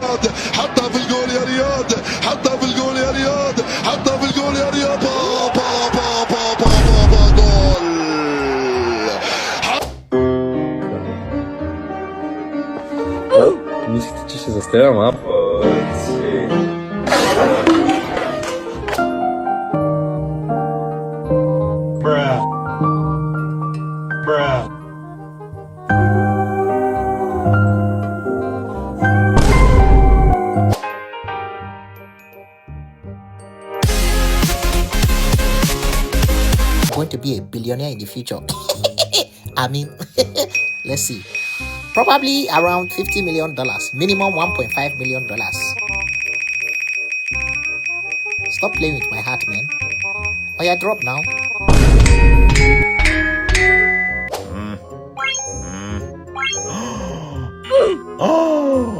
رياض، حطها في الجول يا رياض، حطها في الجول يا رياض، حطها في الجول يا رياض. با با با با با با با جول. Miski ci się zastawiam, a Bruh. Bruh. Going to be a billionaire in the future. I mean, let's see. Probably around $50 million, minimum $1.5 million. Stop playing with my heart, man. Oh yeah, drop now. Oh.